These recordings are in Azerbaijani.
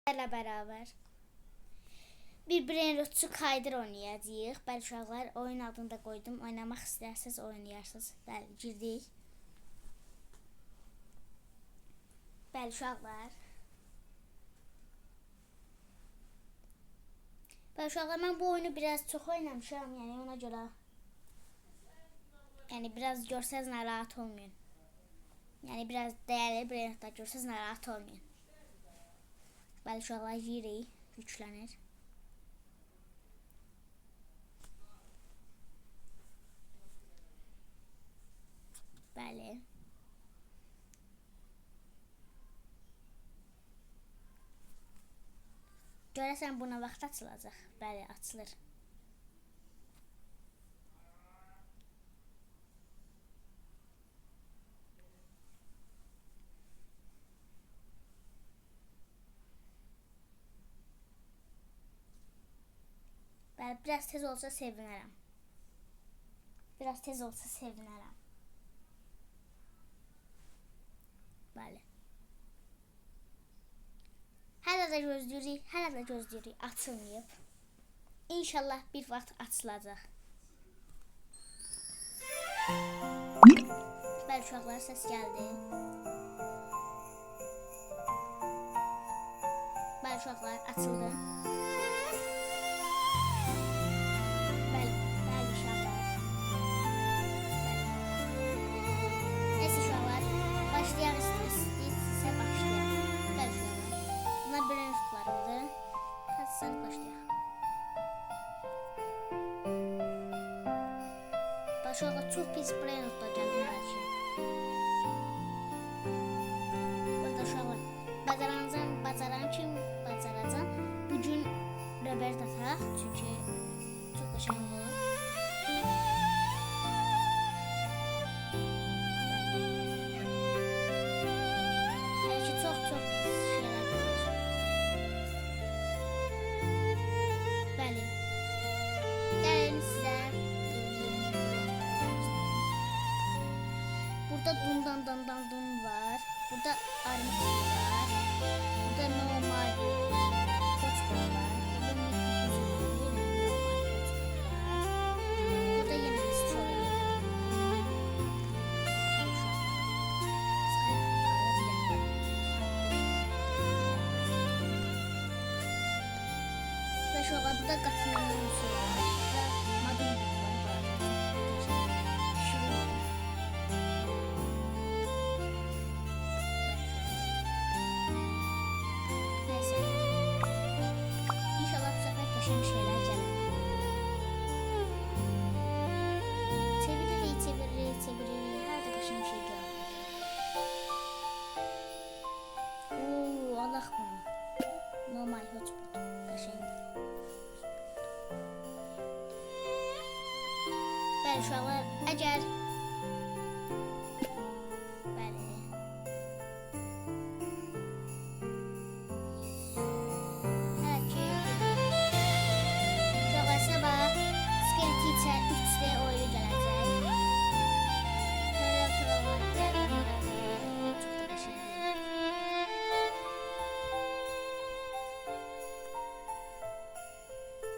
ilə bərabər bir brain rotçu kaydır oynayacağıq. Bəli uşaqlar, oyun adını da qoydum. Oynamaq istərsiniz oynayarsınız. Bəli, girdik. Bəli uşaqlar. Bəli uşaqlar, mən bu oyunu biraz çox oynamışam. Yəni ona görə biraz görsəz narahat olmayın. Yəni biraz dəyərli brain rotda görsəz narahat olmayın. Bəli uşaqlar, girik, yüklənir. Bəli. Görəsən buna vaxt açılacaq. Bəli, açılır. Bəli, biraz tez olsa sevinərəm. Biraz tez olsa sevinərəm. Bəli. Hələ də gözləyirik, açılmayıb. İnşallah bir vaxt açılacaq. Bəli uşaqlar, səs gəldi. Bəli uşaqlar, açıldı. Bəli uşaqlar. Neyse uşaqlar, başlayaq istəyirsə başlayaq. Bəli uşaqlar, bunlar brain rotlarımdır. Hadi başlayaq. Uşaqlar, çox pis brain rotlar gəldi mənə ki. Burada uşaqlar, bacaran kim bacaracaq. Bugün Robert ataq, çünki çox qəşəng olur. Bəlkə çox şeylər gəlir. Bəli. Gəlin sizə burada dum var. Burada armut var. Burada normal koçba var. Burada burada yine strawberry. Ve şu an burada katlanıyor var. Burada madun var. Şeyler gəlir. Çeviririk. Hər də qəşəng şey gəlir. Oo, Allah bunu. Normal hotspot. Qəşəng. Bəli uşaqlar, əgər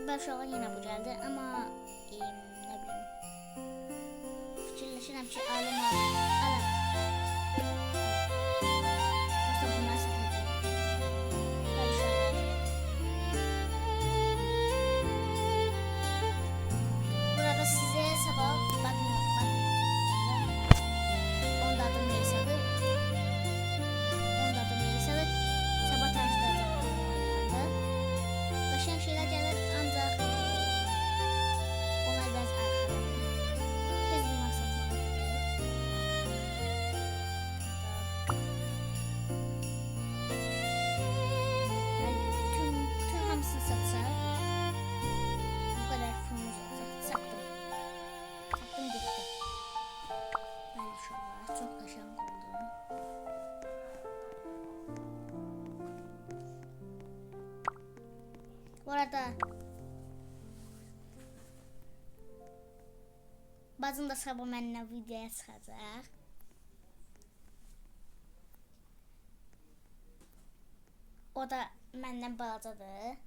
ben şu an yine bu geldi ama ne bileyim, fikirleşirəm ki alım. Aslında bunlar satacağım. Burada size sabah bakın. Onun adı Melisa'dır. Sabah tanıştıracağım. Başka şeyler gelir ancak onlar biraz arxada. Tez bunlar satmalıdır. Bütün hamısını satsam bu kadar pulumuz olacaq. Sattım gitti. Bəli uşaqlar, çox qəşəng oldu. Bu arada bacım da sabah mənimlə videoya çıxacaq. O da məndən balacadır.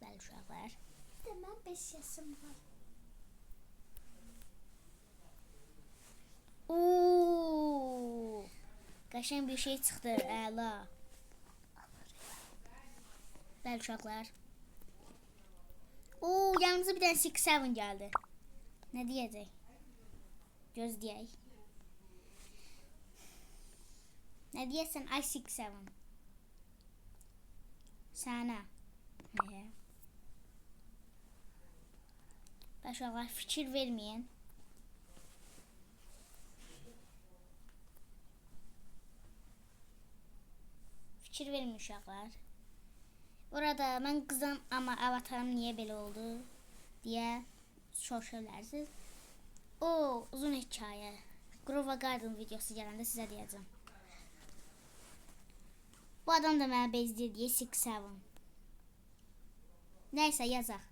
Bəli uşaqlar. Mən 5 yaşım var. Oo! Qəşəng bir şey çıxdı, əla. Bəli uşaqlar. Oo, yanımıza bir dənə 6-7 gəldi. Nə deyəcək? Gözləyək. Nə deyəsən ay 6-7? Sənə. Uşaqlar fikir verməyin. Fikir verməyin uşaqlar. Orada mən qızam amma avatarım niyə belə oldu deyə soruşabilirsiniz. O uzun hekayə. Grova Garden videosu gələndə sizə deyəcəm. Bu adam da mənə bezdir deyə 6-7. Nəysə yazaq.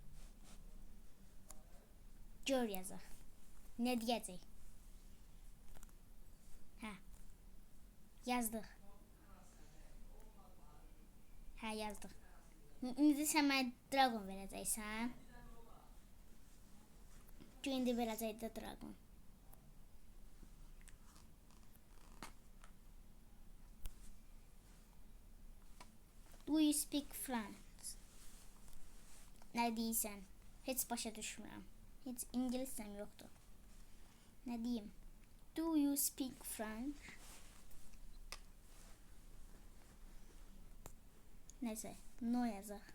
Gör yazaq. Nə deyəcək? Hə. Yazdıq. Hə, yazdıq. İndi sən mənə dragon verəcəksən. İndi verəcək də dragon. Do you speak French? Nə deyirsən? Heç başa düşmürəm. Heç ingiliscəm yoxdur. Nə deyim? Do you speak French? Neyse, no yazaq.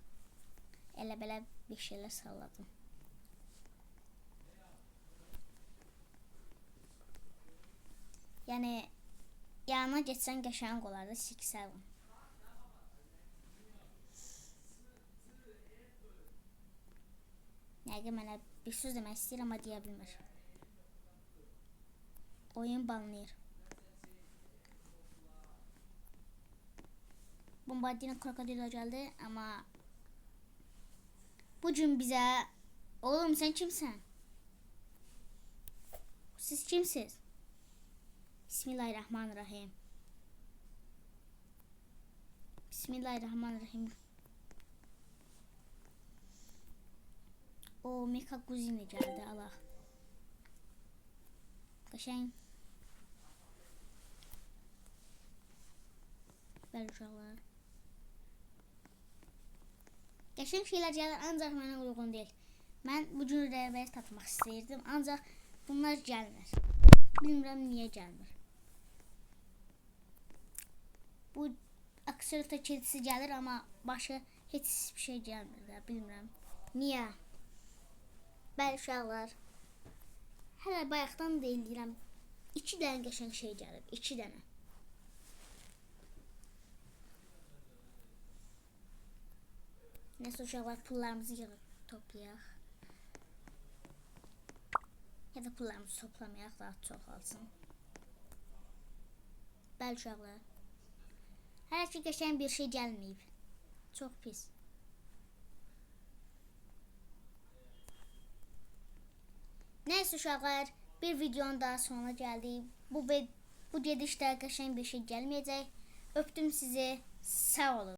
Elə belə bir şeylər salladım. Yəni, yanına geçsən qəşəng olardı 6-7. Nəqə mənə bir söz demək istəyir, amma deyə bilmir. Oyun banlayır. Bombardino krokodilo gəldi, amma bu gün bizə... Oğlum, sən kimsən? Siz kimsiz? Bismillahirrahmanirrahim. Bismillahirrahmanirrahim. O Meka Guzini gəldi, Allah. Qəşəng. Bəli uşaqlar. Qəşəng şeylər gəlir, ancaq mənə uyğun deyil. Mən bu gün rəvəz tatmaq istəyirdim, ancaq bunlar gəlmir. Bilmirəm niyə gəlmir. Bu aksolota kedisi gəlir, amma başı heç bir şey gəlmir də, bilmirəm. Niyə? Bəli uşaqlar. Hələ bayaqdan deyildirəm. 2 dənə qəşəng şey gəlir. 2 dənə. Nəsə uşaqlar, pullarımızı yığıb toplayaq. Ya da pullarımızı toplamayaq, daha çox alsın. Bəli uşaqlar. Hələ ki qəşəng bir şey gəlməyib. Çox pis. Neyse uşaqlar, bir videonun daha sonuna gəldik. Bu gedişdə qəşəng bir şey gəlməyəcək. Öpdüm sizi. Sağ olun.